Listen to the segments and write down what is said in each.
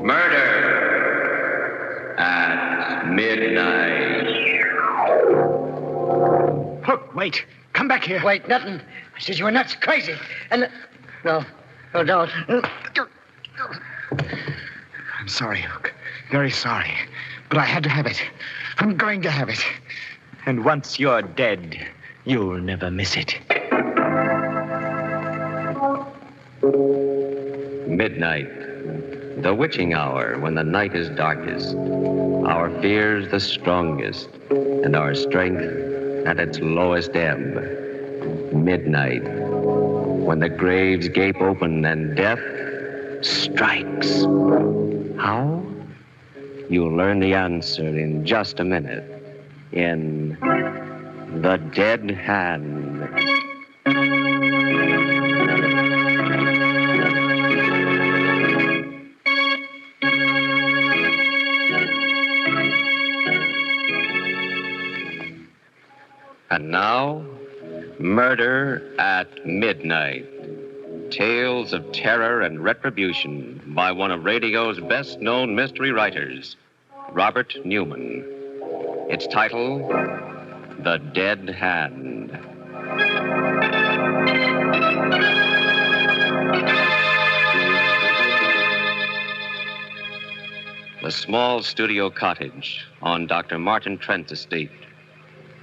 Murder at midnight. Hook, wait. Come back here. Wait, nothing. I says you're nuts, crazy. And... No, don't. I'm sorry, Hook. Very sorry. But I had to have it. I'm going to have it. And once you're dead, you'll never miss it. Midnight. The witching hour when the night is darkest. Our fears the strongest. And our strength at its lowest ebb. Midnight. When the graves gape open and death strikes. How? You'll learn the answer in just a minute. In The Dead Hand. And now, Murder at Midnight. Tales of terror and retribution by one of radio's best-known mystery writers, Robert Newman. Its title, The Dead Hand. The small studio cottage on Dr. Martin Trent's estate.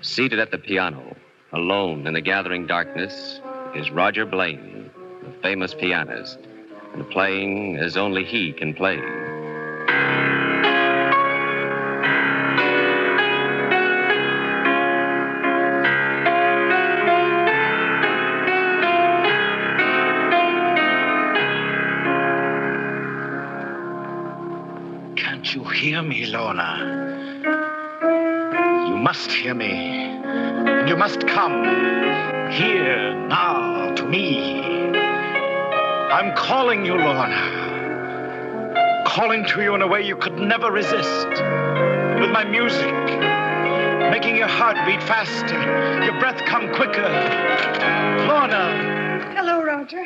Seated at the piano, alone in the gathering darkness, is Roger Blaine, the famous pianist, and playing as only he can play. Can't you hear me, Lorna? You must hear me. And you must come here now to me. I'm calling you, Lorna. Calling to you in a way you could never resist. With my music, making your heart beat faster, your breath come quicker. Lorna. Hello, Roger.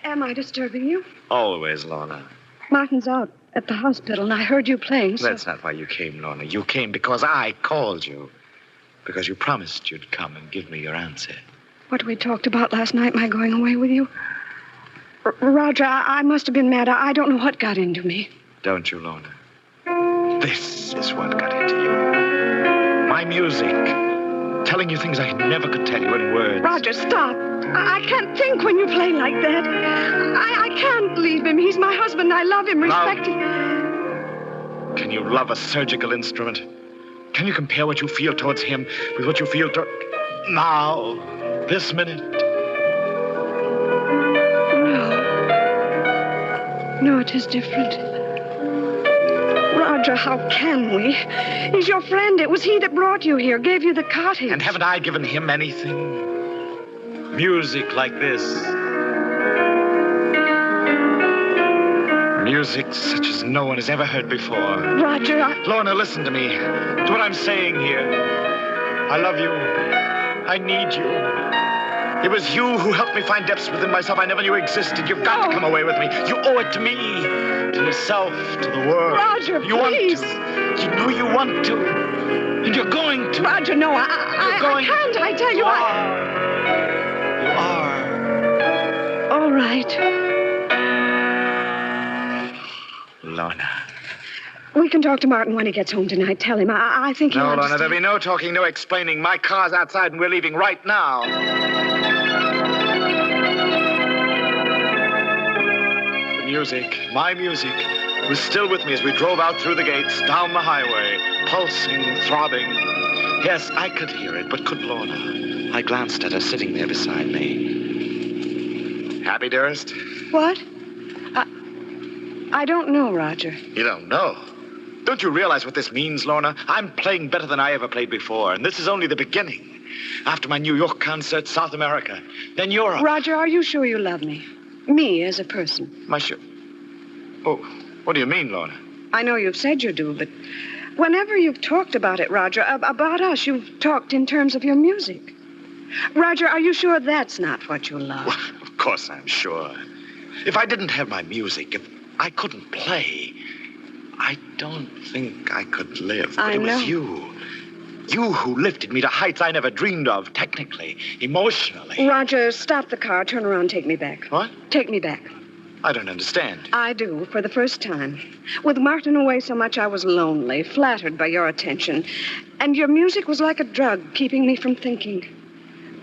Am I disturbing you? Always, Lorna. Martin's out at the hospital, and I heard you playing, so... That's not why you came, Lorna. You came because I called you. Because you promised you'd come and give me your answer. What we talked about last night, my going away with you? Roger, I must have been mad. I don't know what got into me. Don't you, Lorna? This is what got into you. My music. Telling you things I never could tell you in words. Roger, stop. I can't think when you play like that. I can't leave him. He's my husband. I love him, respect him. Can you love a surgical instrument? Can you compare what you feel towards him with what you feel now, this minute? No, it is different. Roger, how can we? He's your friend. It was he that brought you here, gave you the cottage. And haven't I given him anything? Music like this. Music such as no one has ever heard before. Roger, Lorna, listen to me. To what I'm saying here. I love you. I need you. It was you who helped me find depths within myself I never knew existed. You've got to come away with me. You owe it to me, to yourself, to the world. Roger, you please. Want to. You know you want to. And you're going to. Roger, no, I can't. I tell you, You are. All right. Lorna. We can talk to Martin when he gets home tonight. Tell him. I think he'll understand. Lorna, there'll be no talking, no explaining. My car's outside and we're leaving right now. The music, my music, was still with me as we drove out through the gates, down the highway, pulsing, throbbing. Yes, I could hear it, but could Lorna? I glanced at her sitting there beside me. Happy, dearest? What? I don't know, Roger. You don't know? Don't you realize what this means, Lorna? I'm playing better than I ever played before, and this is only the beginning. After my New York concert, South America, then Europe. Roger, are you sure you love me? Me as a person? Oh, what do you mean, Lorna? I know you've said you do, but Whenever you've talked about it, Roger, about us, you've talked in terms of your music. Roger, are you sure that's not what you love? Well, of course I'm sure. If I didn't have my music, if I couldn't play, I don't think I could live. But it was you. You who lifted me to heights I never dreamed of, technically, emotionally. Roger, stop the car. Turn around. Take me back. What? Take me back. I don't understand. I do, for the first time. With Martin away so much, I was lonely, flattered by your attention. And your music was like a drug, keeping me from thinking.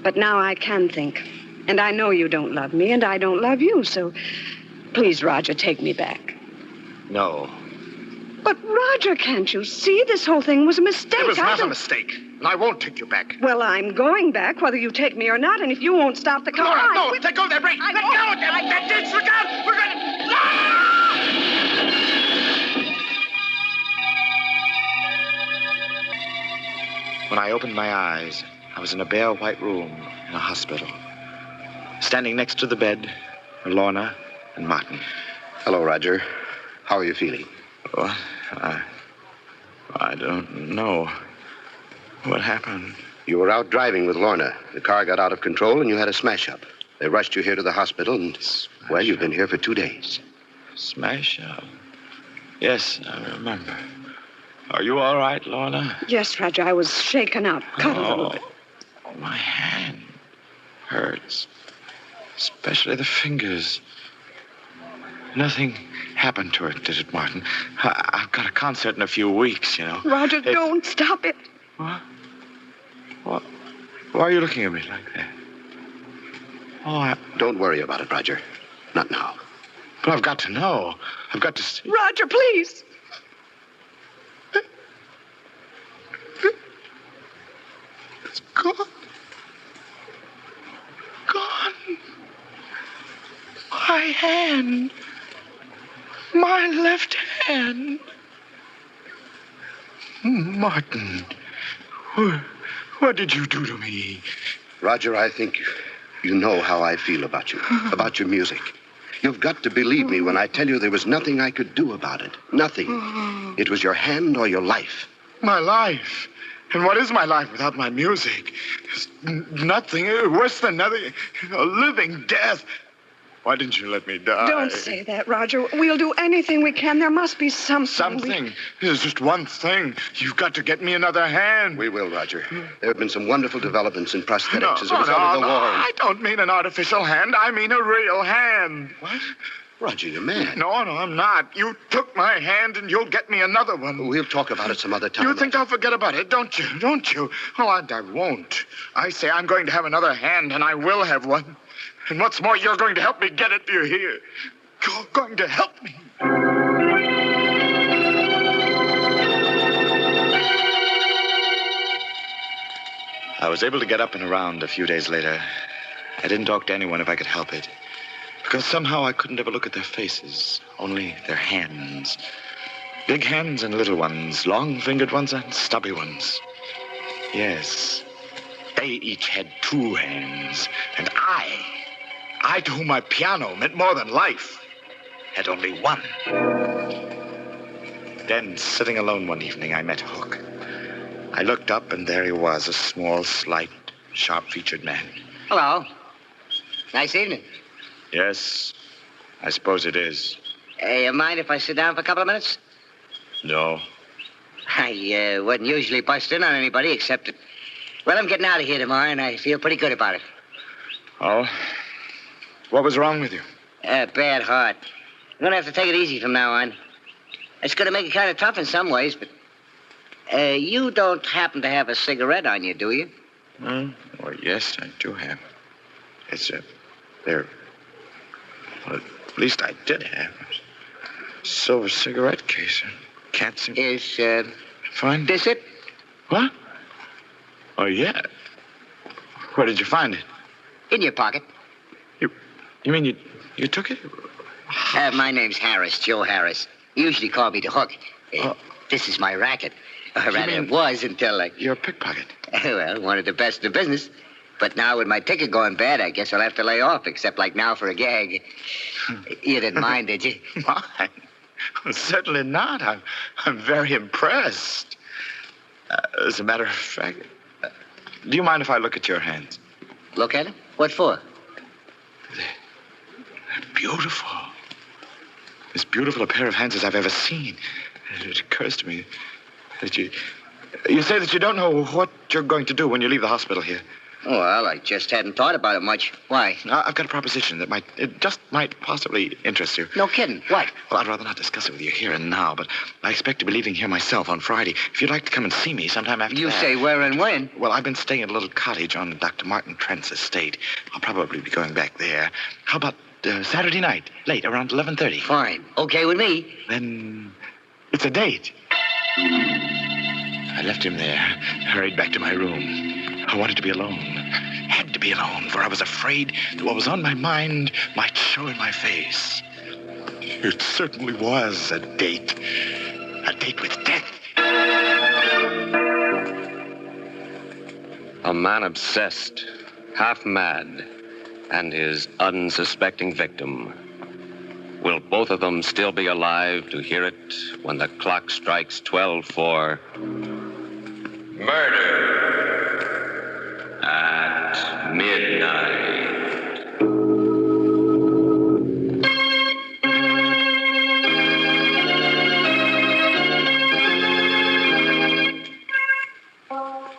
But now I can think. And I know you don't love me, and I don't love you, so please, Roger, take me back. No. But, Roger, can't you see this whole thing was a mistake? It was not a mistake, and I won't take you back. Well, I'm going back, whether you take me or not, and if you won't stop the car... No, let go of that brake! Let go of that ditch! Look out! We're going to... When I opened my eyes, I was in a bare white room in a hospital. Standing next to the bed were Lorna and Martin. Hello, Roger. How are you feeling? Oh, I don't know. What happened? You were out driving with Lorna. The car got out of control and you had a smash-up. They rushed you here to the hospital and, well, you've been here for 2 days. Smash-up? Yes, I remember. Are you all right, Lorna? Yes, Roger, I was shaken up, cut a little bit. Oh, my hand hurts. Especially the fingers. Nothing happened to it, did it, Martin? I've got a concert in a few weeks, you know. Roger, don't stop it. What? Why are you looking at me like that? Oh, Don't worry about it, Roger. Not now. But I've got to know. I've got to see. Roger, please. It's gone. Gone. My hand. My left hand. Martin, what did you do to me? Roger, I think you know how I feel about you, about your music. You've got to believe me when I tell you there was nothing I could do about it. Nothing. It was your hand or your life. My life? And what is my life without my music? It's nothing. Worse than nothing. A living death. Why didn't you let me die? Don't say that, Roger. We'll do anything we can. There must be something. Something? There's just one thing. You've got to get me another hand. We will, Roger. There have been some wonderful developments in prosthetics as a result of the war. I don't mean an artificial hand. I mean a real hand. What? Roger, you're mad. No, I'm not. You took my hand and you'll get me another one. We'll talk about it some other time. You think I'll forget about it, don't you? Don't you? Oh, I won't. I say I'm going to have another hand, and I will have one. And what's more, you're going to help me get it, do you hear? You're going to help me. I was able to get up and around a few days later. I didn't talk to anyone if I could help it. Because somehow I couldn't ever look at their faces, only their hands. Big hands and little ones, long-fingered ones and stubby ones. Yes, they each had 2 hands. And I to whom my piano meant more than life, had only 1. Then, sitting alone one evening, I met Hook. I looked up, and there he was, a small, slight, sharp-featured man. Hello. Nice evening. Yes, I suppose it is. You mind if I sit down for a couple of minutes? No. I wouldn't usually bust in on anybody except that... Well, I'm getting out of here tomorrow, and I feel pretty good about it. Oh? What was wrong with you? Bad heart. I'm going to have to take it easy from now on. It's going to make it kind of tough in some ways, but... you don't happen to have a cigarette on you, do you? Well, yes, I do have. It's there. Well, at least I did have a silver cigarette case. Can't seem... Is, Find this it? What? Oh, yeah. Where did you find it? In your pocket. You mean you took it? My name's Harris, Joe Harris. You usually call me the Hook. This is my racket. Or rather, it was until, You're a pickpocket. Well, one of the best in the business. But now with my ticket going bad, I guess I'll have to lay off, except like now for a gag. You didn't mind, did you? Why? Well, certainly not. I'm very impressed. As a matter of fact, do you mind if I look at your hands? Look at it? What for? They're beautiful. As beautiful a pair of hands as I've ever seen. It occurs to me that you say that you don't know what you're going to do when you leave the hospital here. Oh, well, I just hadn't thought about it much. Why? I've got a proposition that might possibly interest you. No kidding. What? Well, I'd rather not discuss it with you here and now, but I expect to be leaving here myself on Friday. If you'd like to come and see me sometime after You that. say where and when? Well, I've been staying at a little cottage on Dr. Martin Trent's estate. I'll probably be going back there. How about Saturday night, late, around 11:30? Fine. Okay with me. Then it's a date. I left him there, hurried back to my room. I wanted to be alone. Had to be alone, for I was afraid that what was on my mind might show in my face. It certainly was a date. A date with death. A man obsessed, half mad, and his unsuspecting victim. Will both of them still be alive to hear it when the clock strikes 12 for murder at midnight?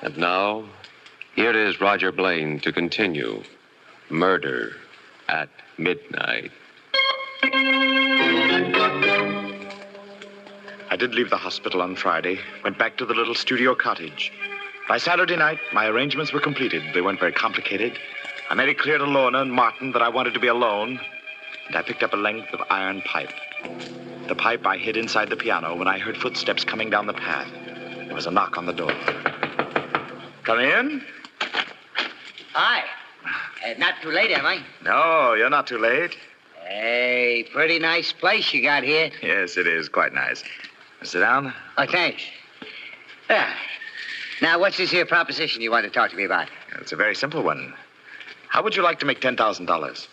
And now, here is Roger Blaine to continue Murder at Midnight. I did leave the hospital on Friday, went back to the little studio cottage. By Saturday night, my arrangements were completed. They weren't very complicated. I made it clear to Lorna and Martin that I wanted to be alone, and I picked up a length of iron pipe. The pipe I hid inside the piano when I heard footsteps coming down the path. There was a knock on the door. Come in? Hi. Not too late, am I? No, you're not too late. Hey, pretty nice place you got here. Yes, it is quite nice. Sit down. Oh, thanks. Now, what's this here proposition you want to talk to me about? It's a very simple one. How would you like to make $10,000?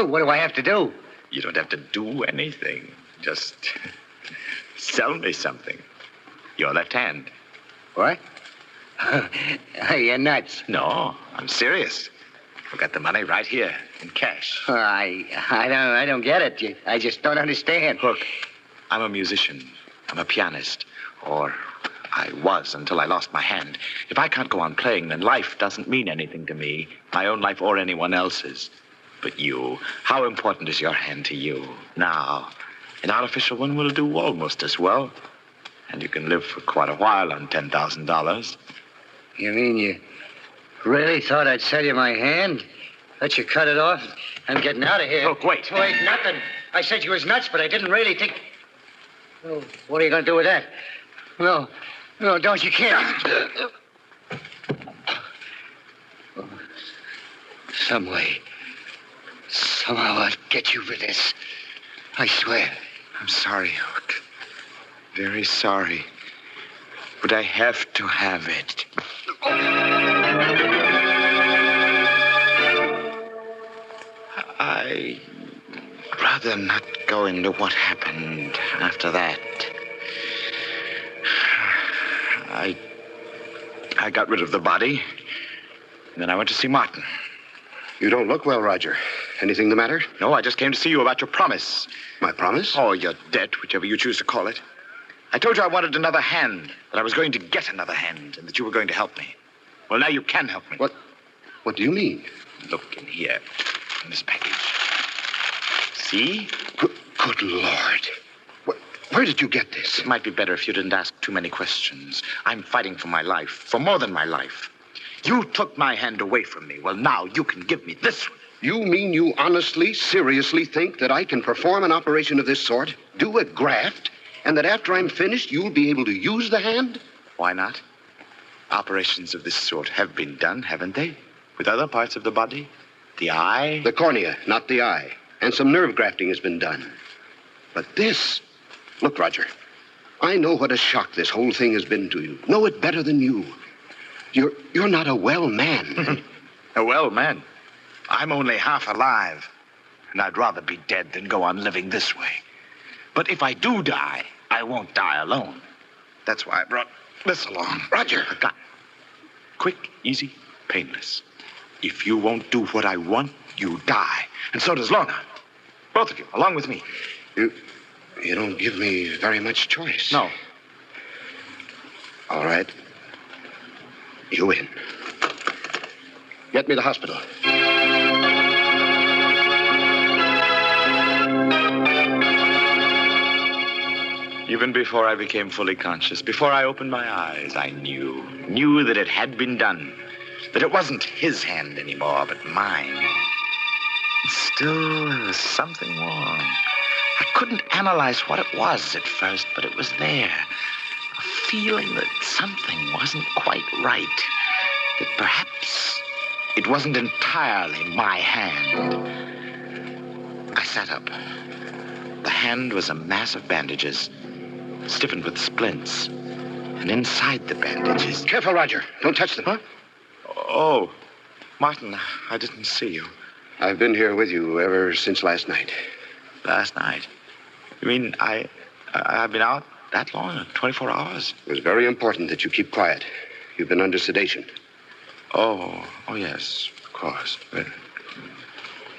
What do I have to do? You don't have to do anything. Just sell me something. Your left hand. What? You're nuts. No, I'm serious. I've got the money right here in cash. I don't get it. I just don't understand. Look, I'm a musician. I'm a pianist. Or I was until I lost my hand. If I can't go on playing, then life doesn't mean anything to me. My own life or anyone else's. But you, how important is your hand to you? Now, an artificial one will do almost as well. And you can live for quite a while on $10,000. You mean you really thought I'd sell you my hand? Let you cut it off? I'm getting out of here. Look, wait. Wait, nothing. I said you was nuts, but I didn't really think... Oh, what are you going to do with that? No, don't you can't. Some way, somehow I'll get you for this. I swear. I'm sorry, Hook. Very sorry. But I have to have it. I'd rather not go into what happened after that. I got rid of the body, and then I went to see Martin. You don't look well, Roger. Anything the matter? No, I just came to see you about your promise. My promise? Or your debt, whichever you choose to call it. I told you I wanted another hand, that I was going to get another hand, and that you were going to help me. Well, now you can help me. What do you mean? Look in here, in this package. See? Good Lord. Where did you get this? It might be better if you didn't ask too many questions. I'm fighting for my life, for more than my life. You took my hand away from me. Well, now you can give me this one. You mean you honestly, seriously think that I can perform an operation of this sort, do a graft, and that after I'm finished, you'll be able to use the hand? Why not? Operations of this sort have been done, haven't they? With other parts of the body? The eye? The cornea, not the eye. And some nerve grafting has been done. But this... Look, Roger, I know what a shock this whole thing has been to you. Know it better than you. You're not a well man. A well man? I'm only half alive. And I'd rather be dead than go on living this way. But if I do die, I won't die alone. That's why I brought this along. Roger. A gun. Quick, easy, painless. If you won't do what I want, you die. And so does Lorna. Both of you, along with me. You don't give me very much choice. No. All right. You win. Get me to the hospital. Even before I became fully conscious, before I opened my eyes, I knew that it had been done. That it wasn't his hand anymore, but mine. Still, there was something wrong. I couldn't analyze what it was at first, but it was there. A feeling that something wasn't quite right. That perhaps it wasn't entirely my hand. I sat up. The hand was a mass of bandages, stiffened with splints. And inside the bandages... Careful, Roger. Don't touch them. Huh? Oh, Martin, I didn't see you. I've been here with you ever since last night. Last night? You mean I've been out that long? 24 hours? It was very important that you keep quiet. You've been under sedation. Oh, yes, of course. But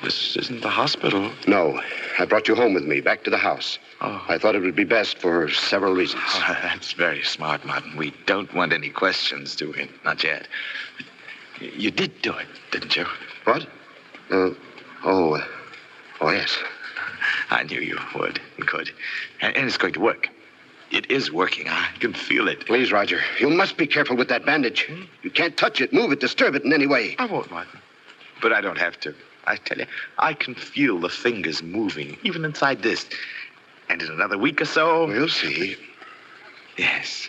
this isn't the hospital. No. I brought you home with me, back to the house. Oh. I thought it would be best for several reasons. Oh, that's very smart, Martin. We don't want any questions, do we? Not yet. You did do it, didn't you? What? Yes. I knew you would and could. And it's going to work. It is working. I can feel it. Please, Roger, you must be careful with that bandage. You can't touch it, move it, disturb it in any way. I won't, Martin. But I don't have to. I tell you, I can feel the fingers moving, even inside this. And in another week or so... We'll see. Yes,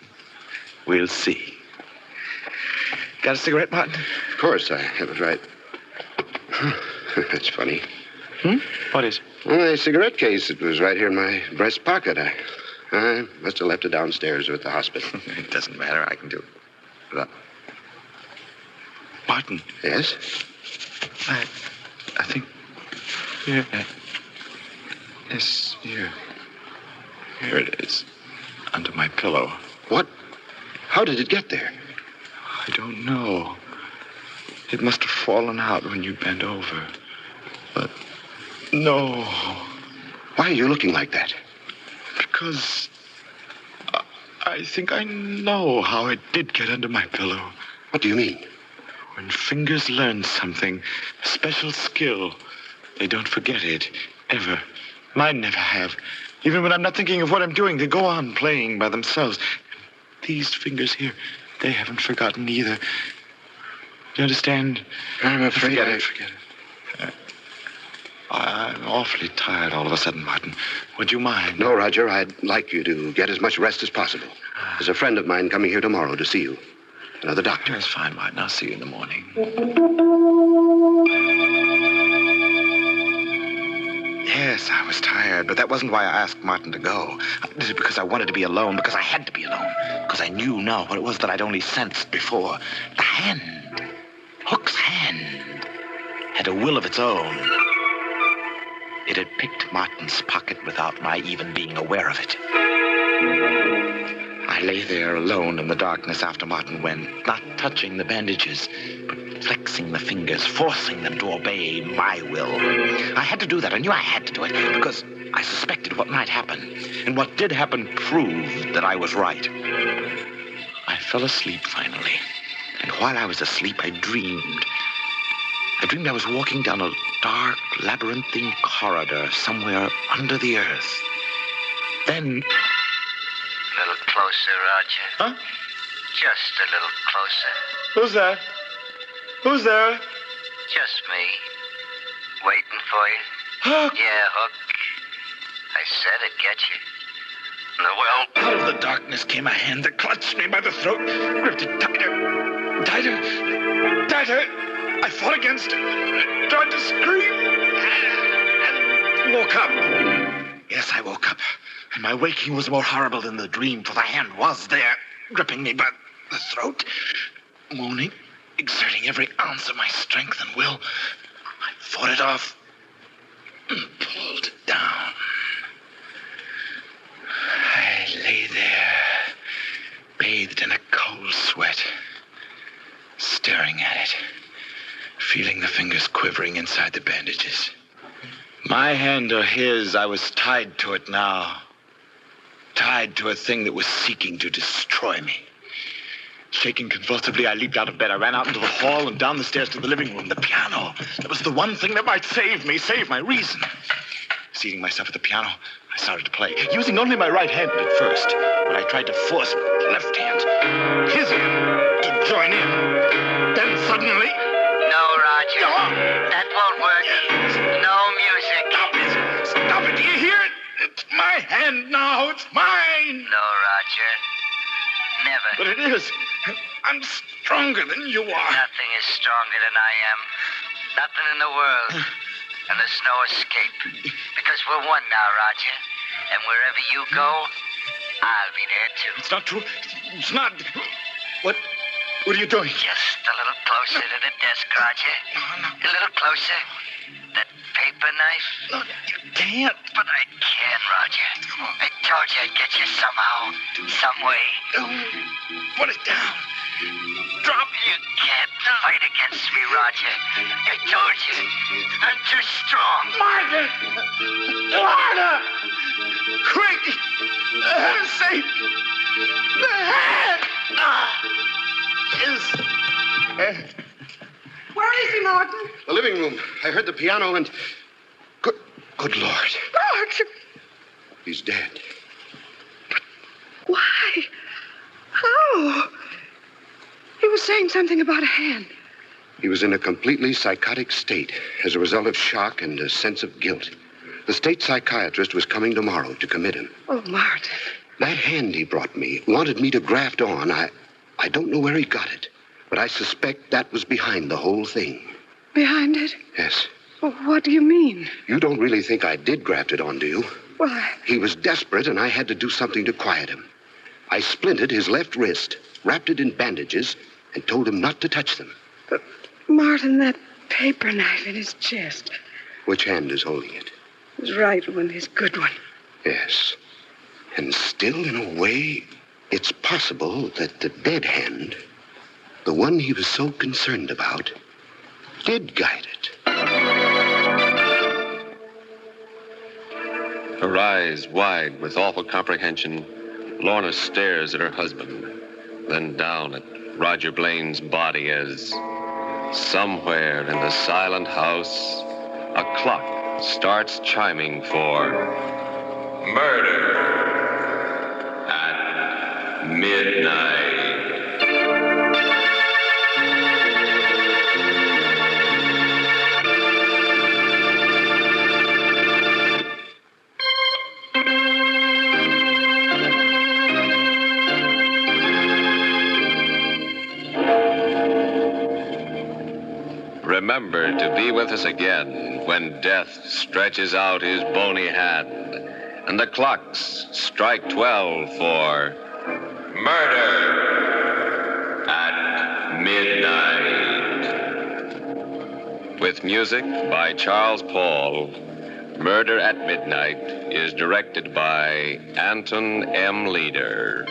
we'll see. Got a cigarette, Martin? Of course, I have it right. That's funny. What is? My cigarette case, it was right here in my breast pocket. I must have left it downstairs or at the hospital. It doesn't matter. I can do it. Look. Martin. Yes? I think... Here. Yes, here. Here it is. Under my pillow. What? How did it get there? I don't know. It must have fallen out when you bent over. But... No. Why are you looking like that? Because... I think I know how it did get under my pillow. What do you mean? When fingers learn something, a special skill, they don't forget it, ever. Mine never have. Even when I'm not thinking of what I'm doing, they go on playing by themselves. These fingers here, they haven't forgotten either. Do you understand? I'm afraid Forget it. I'm awfully tired all of a sudden, Martin. Would you mind? No, Roger, I'd like you to get as much rest as possible. There's a friend of mine coming here tomorrow to see you. Another doctor. That's fine, Martin. I'll see you in the morning. Yes, I was tired, but that wasn't why I asked Martin to go. I did it because I wanted to be alone, because I had to be alone, because I knew now what it was that I'd only sensed before. The hand, Hook's hand, had a will of its own. It had picked Martin's pocket without my even being aware of it. I lay there alone in the darkness after Martin went, not touching the bandages, but flexing the fingers, forcing them to obey my will. I had to do that. I knew I had to do it because I suspected what might happen. And what did happen proved that I was right. I fell asleep finally. And while I was asleep, I dreamed. I dreamed I was walking down a dark, labyrinthine corridor somewhere under the earth. Then... A little closer, Roger. Huh? Just a little closer. Who's that? Who's there? Just me. Waiting for you. Hook! Yeah, Hook. I said I'd get you. Well, Out of the darkness came a hand that clutched me by the throat, gripped it tighter, tighter, tighter. I fought against it, tried to scream, and woke up. Yes, I woke up, and my waking was more horrible than the dream, for the hand was there, gripping me by the throat, moaning, exerting every ounce of my strength and will. I fought it off and pulled it down. staring at it, feeling the fingers quivering inside the bandages. My hand or his, I was tied to it now. Tied to a thing that was seeking to destroy me. Shaking convulsively, I leaped out of bed. I ran out into the hall and down the stairs to the living room. The piano. That was the one thing that might save me, save my reason. Seating myself at the piano, I started to play, using only my right hand at first. But I tried to force my left hand, his hand, to join in. Then suddenly... No, Roger. That won't work. No music. Stop it! Stop it! Do you hear it? It's my hand now. It's mine. No, Roger. Never. But it is. I'm stronger than you are. Nothing is stronger than I am. Nothing in the world. And there's no escape. Because we're one now, Roger. And wherever you go, I'll be there too. It's not true. It's not. What are you doing? Just a little closer to the desk, Roger. No. A little closer. That paper knife. No, you can't. But I can, Roger. I told you I'd get you somehow. Some way. Put it down. Drop. You can't fight against me, Roger. I told you. I'm too strong. Martha! Martha! Quick! Safe! The hand! Where is he, Martin? The living room. I heard the piano and... Good Lord. Martin! He's dead. Why? How? He was saying something about a hand. He was in a completely psychotic state as a result of shock and a sense of guilt. The state psychiatrist was coming tomorrow to commit him. Oh, Martin. That hand he brought me wanted me to graft on. I don't know where he got it, but I suspect that was behind the whole thing. Behind it? Yes. Well, what do you mean? You don't really think I did graft it on, do you? Well, He was desperate, and I had to do something to quiet him. I splinted his left wrist, wrapped it in bandages, and told him not to touch them. But, Martin, that paper knife in his chest. Which hand is holding it? His right one, his good one. Yes. And still, in a way, it's possible that the dead hand, the one he was so concerned about, did guide it. Her eyes wide with awful comprehension, Lorna stares at her husband, then down at Roger Blaine's body as somewhere in the silent house, a clock starts chiming for murder at midnight. Remember to be with us again when death stretches out his bony hand and the clocks strike 12 for murder at midnight. With music by Charles Paul, Murder at Midnight is directed by Anton M. Leader.